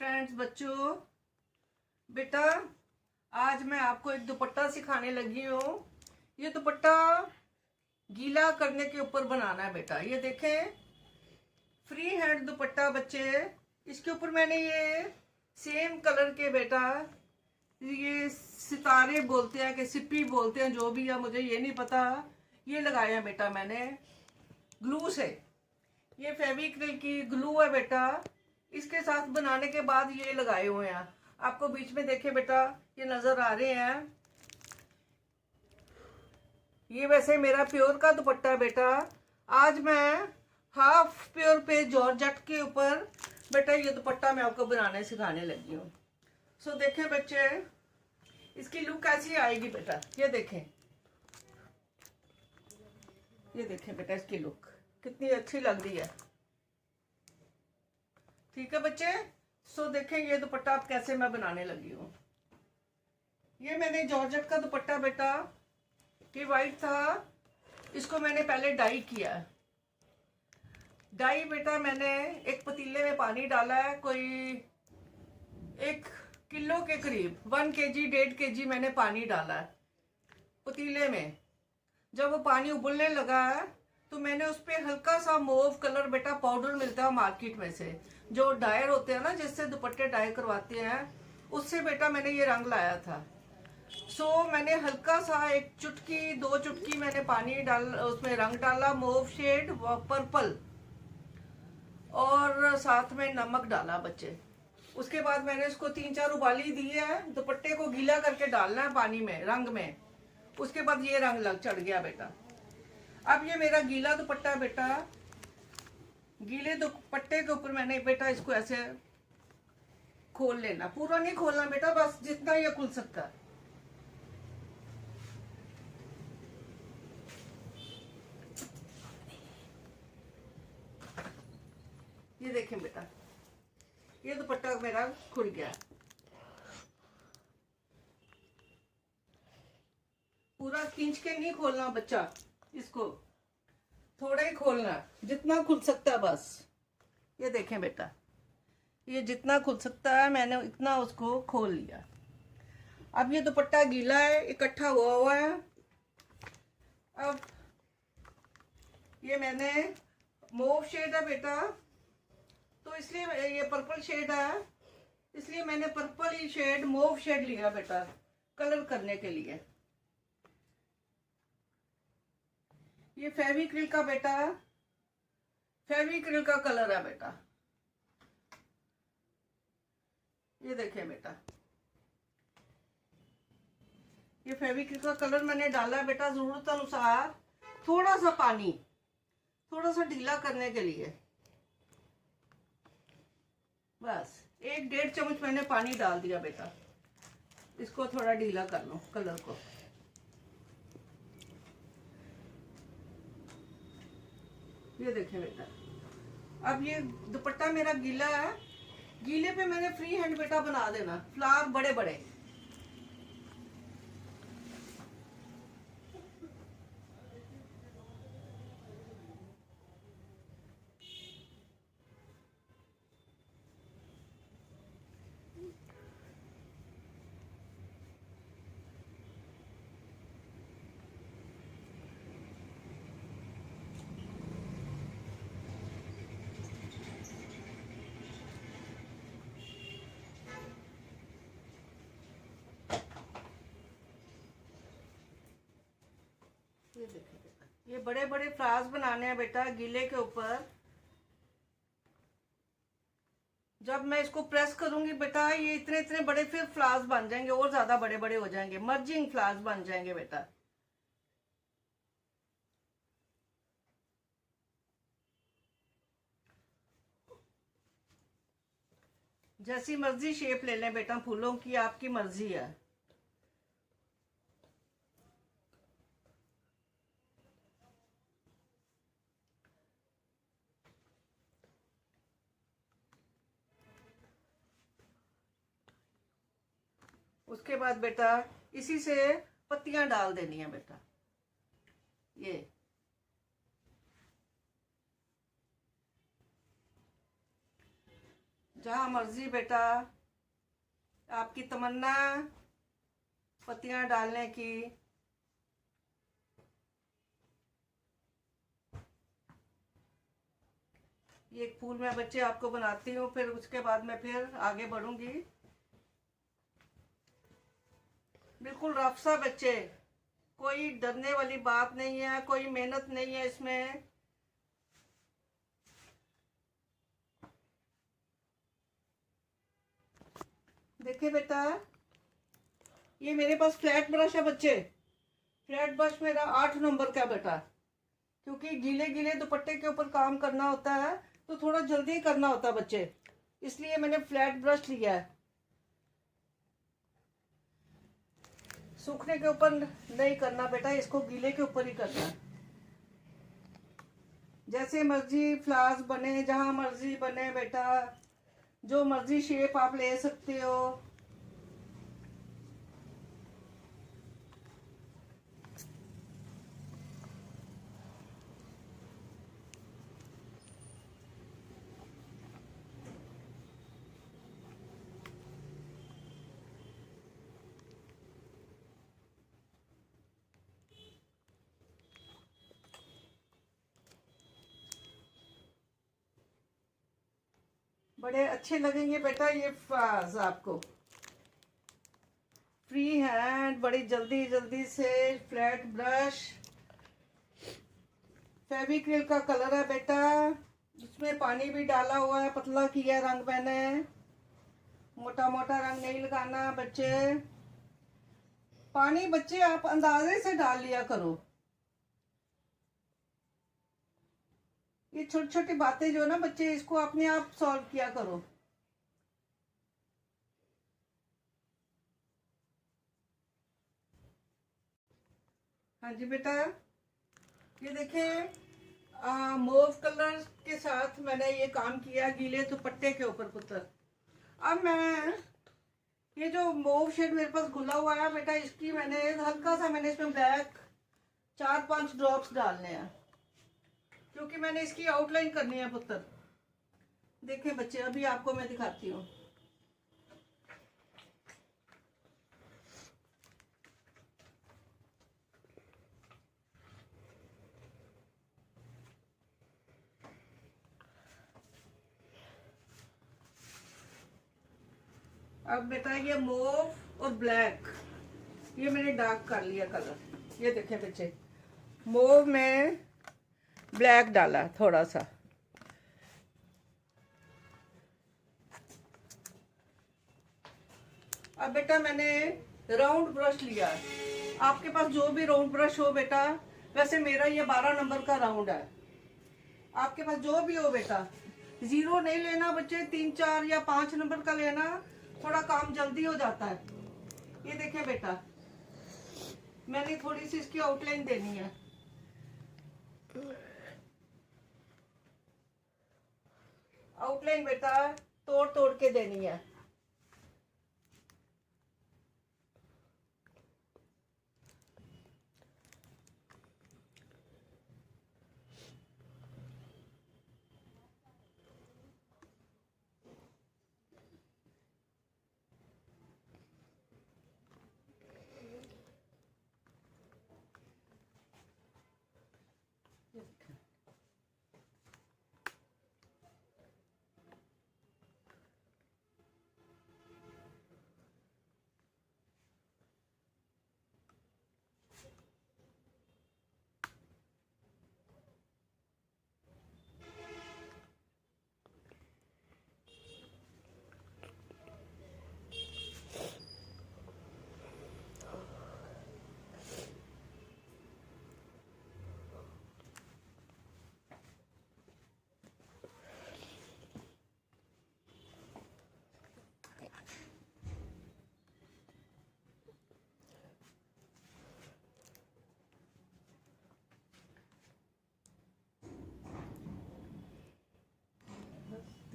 Friends, बच्चों, बेटा, आज मैं आपको एक दुपट्टा सिखाने लगी हूँ। ये दुपट्टा गीला करने के ऊपर बनाना है बेटा। ये देखें, फ्री हैंड दुपट्टा बच्चे। इसके ऊपर मैंने ये सेम कलर के बेटा, ये सितारे बोलते हैं कि सिप्पी बोलते हैं, जो भी है मुझे ये नहीं पता, ये लगाए हैं बेटा मैंने ग्लू से। ये फेविक्रिल की ग्लू है बेटा। इसके साथ बनाने के बाद ये लगाए हुए हैं। आपको बीच में देखे बेटा, ये नजर आ रहे हैं। ये वैसे मेरा प्योर का दुपट्टा है बेटा। आज मैं हाफ प्योर पे जॉर्जेट के ऊपर बेटा ये दुपट्टा मैं आपको बनाने सिखाने लगी हूँ। सो देखें बच्चे, इसकी लुक कैसी आएगी बेटा। ये देखें, ये देखें बेटा, इसकी लुक कितनी अच्छी लग रही है। ठीक है बच्चे। सो देखें ये दुपट्टा आप कैसे मैं बनाने लगी हूँ। ये मैंने जॉर्जेट का दुपट्टा बेटा, ये वाइट था, इसको मैंने पहले डाई किया। डाई बेटा मैंने एक पतीले में पानी डाला है, कोई 1 किलो के करीब, 1 kg 1.5 kg मैंने पानी डाला है पतीले में। जब वो पानी उबलने लगा है तो मैंने उस पर हल्का सा मोव कलर बेटा पाउडर मिलता है मार्केट में से, जो डायर होते हैं ना, जिससे दुपट्टे डाई करवाते हैं, उससे बेटा मैंने ये रंग लाया था। सो मैंने हल्का सा 1 चुटकी 2 चुटकी मैंने पानी डाल, उसमें रंग डाला मोव शेड व पर्पल, और साथ में नमक डाला बच्चे। उसके बाद मैंने इसको 3-4 उबाली दी है। दुपट्टे को गीला करके डालना है पानी में, रंग में। उसके बाद ये रंग लग चढ़ गया बेटा। अब ये मेरा गीला दुपट्टा बेटा, गीले दुपट्टे के ऊपर मैंने बेटा इसको ऐसे खोल लेना। पूरा नहीं खोलना बेटा, बस जितना ये खुल सकता है। ये देखें बेटा, ये दुपट्टा मेरा खुल गया। पूरा खींच के नहीं खोलना बच्चा, इसको थोड़ा ही खोलना, जितना खुल सकता है बस। ये देखें बेटा, ये जितना खुल सकता है मैंने इतना उसको खोल लिया। अब ये दुपट्टा गीला है, इकट्ठा हुआ हुआ है। अब ये मैंने मोव शेड है बेटा, तो इसलिए ये पर्पल शेड है, इसलिए मैंने पर्पल ही शेड मोव शेड लिया बेटा कलर करने के लिए। ये फेविक्रिल का बेटा, फेविक्रिल का कलर है बेटा। ये देखें बेटा, ये फेविक्रिल का कलर मैंने डाला है बेटा जरूरत अनुसार, थोड़ा सा पानी, थोड़ा सा ढीला करने के लिए। बस 1-1.5 चम्मच मैंने पानी डाल दिया बेटा। इसको थोड़ा ढीला कर लो कलर को। ये देखें बेटा, अब ये दुपट्टा मेरा गीला है। गीले पे मैंने फ्री हैंड बेटा बना देना फ्लावर बड़े बड़े। ये देखिए बेटा, ये बड़े बड़े फ्लावर्स बनाने हैं बेटा गीले के ऊपर। जब मैं इसको प्रेस करूंगी बेटा, ये इतने इतने बड़े फिर फ्लावर्स बन जाएंगे, और ज्यादा बड़े बड़े हो जाएंगे, मर्जिंग फ्लावर्स बन जाएंगे बेटा। जैसी मर्जी शेप ले लें बेटा फूलों की, आपकी मर्जी है। उसके बाद बेटा इसी से पत्तियां डाल देनी है बेटा। ये जहाँ मर्जी बेटा, आपकी तमन्ना पत्तियां डालने की। ये एक फूल मैं बच्चे आपको बनाती हूँ, फिर उसके बाद मैं फिर आगे बढ़ूंगी। बिल्कुल रफ सा बच्चे, कोई डरने वाली बात नहीं है, कोई मेहनत नहीं है इसमें। देखिए बेटा, ये मेरे पास फ्लैट ब्रश है बच्चे। फ्लैट ब्रश मेरा 8 नंबर का बेटा, क्योंकि गीले गीले दुपट्टे के ऊपर काम करना होता है तो थोड़ा जल्दी करना होता है बच्चे, इसलिए मैंने फ्लैट ब्रश लिया है। सूखने के ऊपर नहीं करना बेटा, इसको गीले के ऊपर ही करना है। जैसे मर्जी फ्लावर्स बने, जहां मर्जी बने बेटा, जो मर्जी शेप आप ले सकते हो। बड़े अच्छे लगेंगे बेटा ये फ्लावर्स आपको। फ्री हैंड, बड़ी जल्दी जल्दी से फ्लैट ब्रश। फेविक्रिल का कलर है बेटा, इसमें पानी भी डाला हुआ है, पतला किया रंग मैंने। मोटा मोटा रंग नहीं लगाना बच्चे। पानी बच्चे आप अंदाजे से डाल लिया करो। ये छोटी छोटी बातें जो है ना बच्चे, इसको अपने आप सॉल्व किया करो। हाँ जी बेटा, ये देखिए मोव कलर के साथ मैंने ये काम किया गीले दुपट्टे के ऊपर पुत्र। अब मैं ये जो मोव शेड मेरे पास घुला हुआ है बेटा, इसकी मैंने हल्का सा मैंने इसमें ब्लैक 4-5 ड्रॉप्स डालने हैं, क्योंकि मैंने इसकी आउटलाइन करनी है पुत्र। देखिए बच्चे, अभी आपको मैं दिखाती हूँ। अब बेटा ये मोव और ब्लैक, ये मैंने डार्क कर लिया कलर। ये देखिए बच्चे, मोव में ब्लैक डाला थोड़ा सा। अब बेटा मैंने राउंड ब्रश लिया है। आपके पास जो भी राउंड ब्रश हो बेटा, वैसे मेरा ये 12 नंबर का राउंड है। आपके पास जो भी हो बेटा, 0 नहीं लेना बच्चे, 3-4 या 5 नंबर का लेना, थोड़ा काम जल्दी हो जाता है। ये देखिए बेटा, मैंने थोड़ी सी इसकी आउटलाइन देनी है। आउटलाइन बेटा तोड़ तोड़ के देनी है।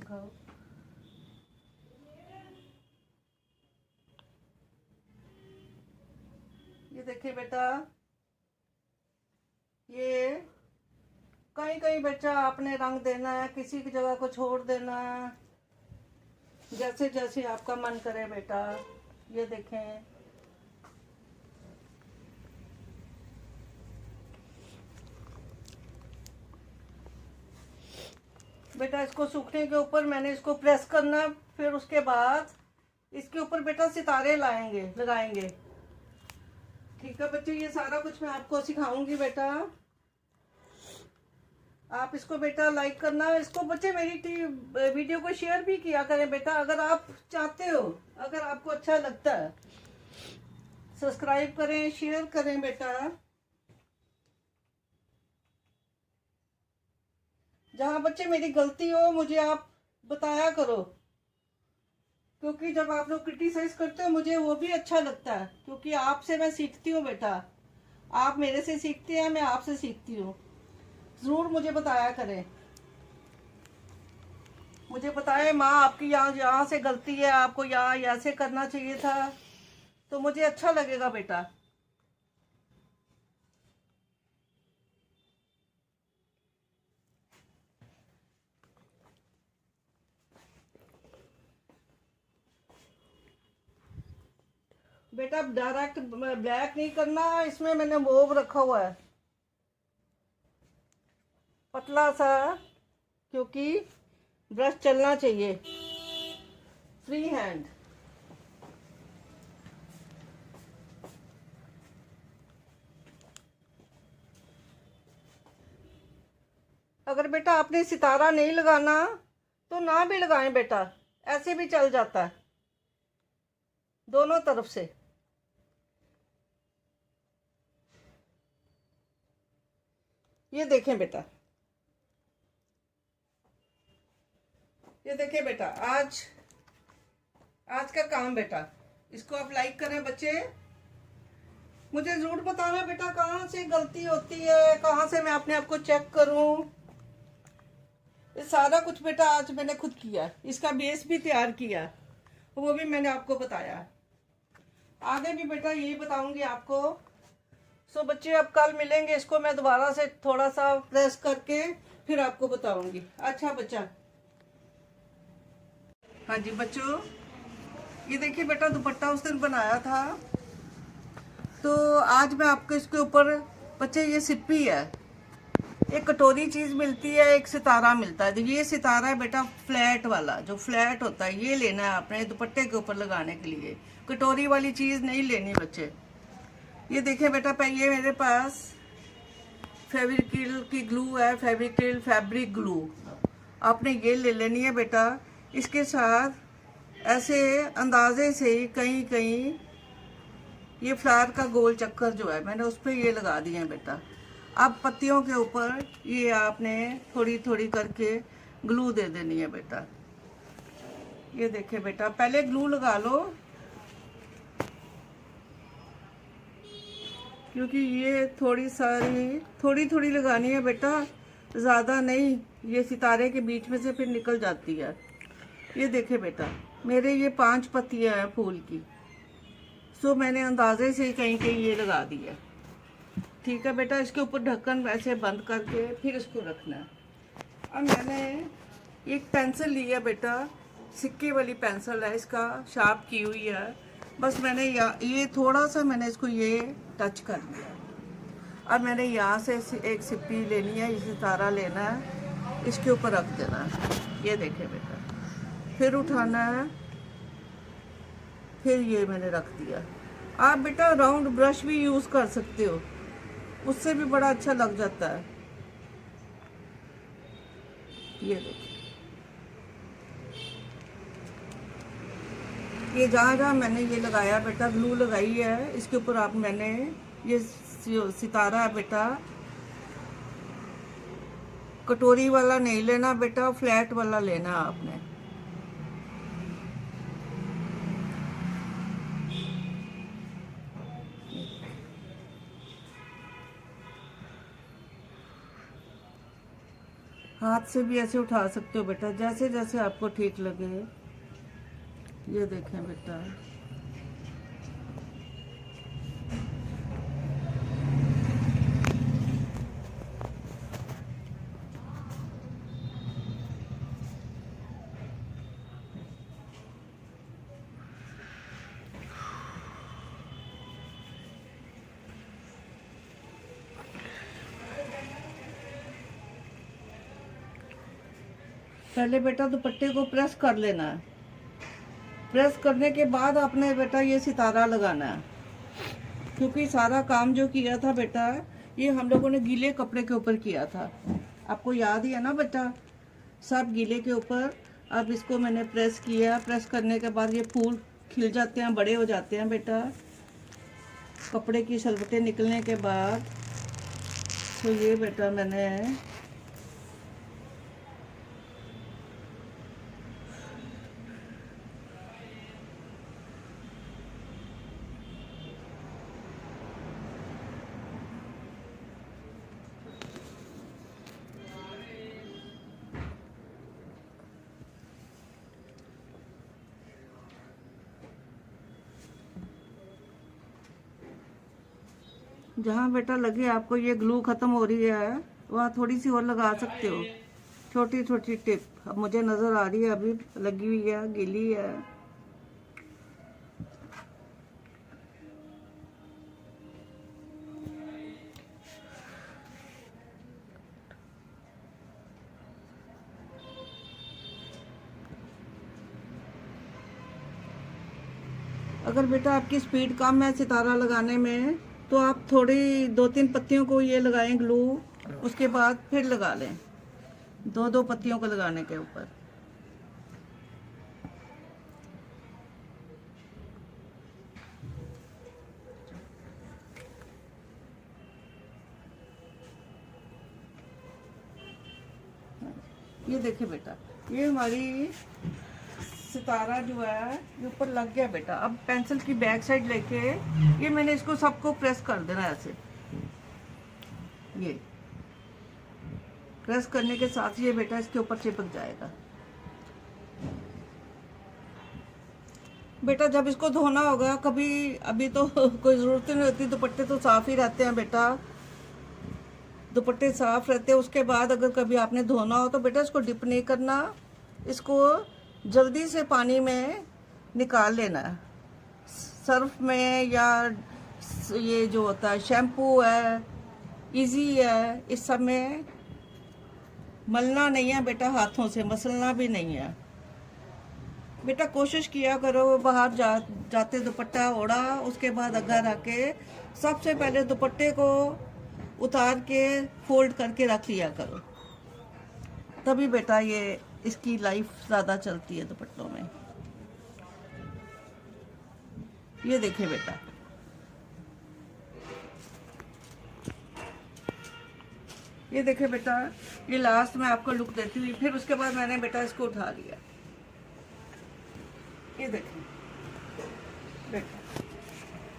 दिखाओ। ये देखिए बेटा, ये कहीं कहीं बच्चा आपने रंग देना है, किसी की जगह को छोड़ देना है। जैसे जैसे आपका मन करे बेटा। ये देखें, बेटा इसको सूखने के ऊपर मैंने इसको प्रेस करना, फिर उसके बाद इसके ऊपर बेटा सितारे लगाएंगे। ठीक है बच्चे, ये सारा कुछ मैं आपको सिखाऊंगी बेटा। आप इसको बेटा लाइक करना, इसको बच्चे मेरी वीडियो को शेयर भी किया करें बेटा, अगर आप चाहते हो, अगर आपको अच्छा लगता है। सब्सक्राइब करें, शेयर करें बेटा। जहां बच्चे मेरी गलती हो मुझे आप बताया करो, क्योंकि जब आप लोग क्रिटिसाइज करते हो मुझे वो भी अच्छा लगता है, क्योंकि आपसे मैं सीखती हूँ बेटा। आप मेरे से सीखते हैं, मैं आपसे सीखती हूँ। जरूर मुझे बताया करें, मुझे बताएं माँ आपकी यहाँ से गलती है, आपको यहाँ ऐसे करना चाहिए था, तो मुझे अच्छा लगेगा बेटा। बेटा डायरेक्ट ब्लैक नहीं करना, इसमें मैंने मोव रखा हुआ है पतला सा, क्योंकि ब्रश चलना चाहिए फ्री हैंड। अगर बेटा आपने सितारा नहीं लगाना तो ना भी लगाएं बेटा, ऐसे भी चल जाता है दोनों तरफ से। ये देखें बेटा, ये देखिए बेटा, आज का काम बेटा। इसको आप लाइक करें बच्चे, मुझे जरूर बताना बेटा कहाँ से गलती होती है, कहाँ से मैं अपने आप को चेक करूं। ये सारा कुछ बेटा आज मैंने खुद किया, इसका बेस भी तैयार किया, वो भी मैंने आपको बताया। आगे भी बेटा यही बताऊंगी आपको। सो बच्चे अब कल मिलेंगे, इसको मैं दोबारा से थोड़ा सा प्रेस करके फिर आपको बताऊंगी। अच्छा बच्चा, हाँ जी बच्चों, ये देखिए बेटा दुपट्टा उस दिन बनाया था, तो आज मैं आपको इसके ऊपर बच्चे, ये सिप्पी है, एक कटोरी चीज मिलती है, एक सितारा मिलता है। ये सितारा है बेटा फ्लैट वाला, जो फ्लैट होता है, ये लेना है आपने दुपट्टे के ऊपर लगाने के लिए। कटोरी वाली चीज नहीं लेनी बच्चे। ये देखिए बेटा, ये मेरे पास फेविक्रिल की ग्लू है, फेविक्रिल फैब्रिक ग्लू, आपने ये ले लेनी है बेटा। इसके साथ ऐसे अंदाजे से कहीं कहीं ये फ्लावर का गोल चक्कर जो है, मैंने उस पर ये लगा दिए हैं बेटा। अब पत्तियों के ऊपर ये आपने थोड़ी थोड़ी करके ग्लू दे देनी है बेटा। ये देखिए बेटा, पहले ग्लू लगा लो, क्योंकि ये थोड़ी थोड़ी लगानी है बेटा, ज़्यादा नहीं, ये सितारे के बीच में से फिर निकल जाती है। ये देखिए बेटा, मेरे ये 5 पत्तियां हैं फूल की, सो मैंने अंदाजे से कहीं कहीं ये लगा दी है। ठीक है बेटा, इसके ऊपर ढक्कन वैसे बंद करके फिर इसको रखना है। अब मैंने एक पेंसिल ली है बेटा, सिक्के वाली पेंसिल है, इसका शार्प की हुई है। बस मैंने ये थोड़ा सा मैंने इसको ये टच कर दिया। अब मैंने यहाँ से एक सिप्पी लेनी है, ये सितारा लेना है, इसके ऊपर रख देना है। ये देखे बेटा, फिर उठाना है, फिर ये मैंने रख दिया। आप बेटा राउंड ब्रश भी यूज़ कर सकते हो, उससे भी बड़ा अच्छा लग जाता है। ये देखो, ये जहाँ मैंने ये लगाया बेटा, ग्लू लगाई है, इसके ऊपर आप मैंने ये सितारा है बेटा, कटोरी वाला नहीं लेना बेटा, फ्लैट वाला लेना आपने। हाथ से भी ऐसे उठा सकते हो बेटा, जैसे जैसे आपको ठीक लगे। ये देखें बेटा, पहले बेटा दुपट्टे को प्रेस कर लेना है। प्रेस करने के बाद आपने बेटा ये सितारा लगाना है, क्योंकि सारा काम जो किया था बेटा ये हम लोगों ने गीले कपड़े के ऊपर किया था। आपको याद ही है ना बेटा, सब गीले के ऊपर। अब इसको मैंने प्रेस किया, प्रेस करने के बाद ये फूल खिल जाते हैं, बड़े हो जाते हैं बेटा। कपड़े की सलवटें निकलने के बाद तो ये बेटा मैंने जहाँ बेटा लगे आपको ये ग्लू ख़त्म हो रही है वहाँ थोड़ी सी और लगा सकते हो, छोटी छोटी टिप। अब मुझे नज़र आ रही है, अभी लगी हुई है, गीली है। अगर बेटा आपकी स्पीड कम है सितारा लगाने में तो आप थोड़ी 2-3 पत्तियों को ये लगाएं ग्लू, उसके बाद फिर लगा लें 2-2 पत्तियों को लगाने के ऊपर। ये देखिए बेटा, ये हमारी सितारा जो है ये ऊपर लग गया बेटा। अब पेंसिल की बैक साइड लेके ये मैंने इसको सबको प्रेस कर देना है ऐसे। ये प्रेस करने के साथ ये बेटा इसके ऊपर चिपक जाएगा। बेटा जब इसको धोना होगा कभी, अभी तो कोई ज़रूरत नहीं होती, दुपट्टे तो साफ ही रहते हैं बेटा, दुपट्टे साफ रहते हैं। उसके बाद अगर कभी आपने धोना हो तो बेटा इसको डिप नहीं करना, इसको जल्दी से पानी में निकाल लेना है। सर्फ में या ये जो होता है शैम्पू है, इजी है, इस सब में मलना नहीं है बेटा, हाथों से मसलना भी नहीं है बेटा। कोशिश किया करो बाहर जाते दुपट्टा ओढ़ा, उसके बाद घर आके सबसे पहले दुपट्टे को उतार के फोल्ड करके रख लिया करो, तभी बेटा ये इसकी लाइफ ज़्यादा चलती है दुपट्टों में। ये देखिए बेटा, ये देखिए बेटा, ये लास्ट में आपको लुक देती हुई। फिर उसके बाद मैंने बेटा इसको उठा लिया। ये देखिए बेटा,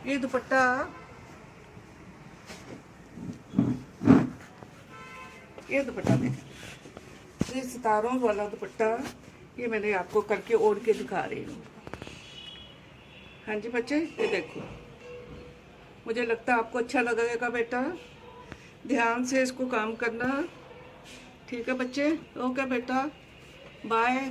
ये दुपट्टा, ये दुपट्टा देखिए, ये सितारों वाला दुपट्टा, ये मैंने आपको करके ओढ़ के दिखा रही हूँ। हाँ जी बच्चे, ये देखो, मुझे लगता है आपको अच्छा लगेगा बेटा। ध्यान से इसको काम करना, ठीक है बच्चे? ओके बेटा, बाय।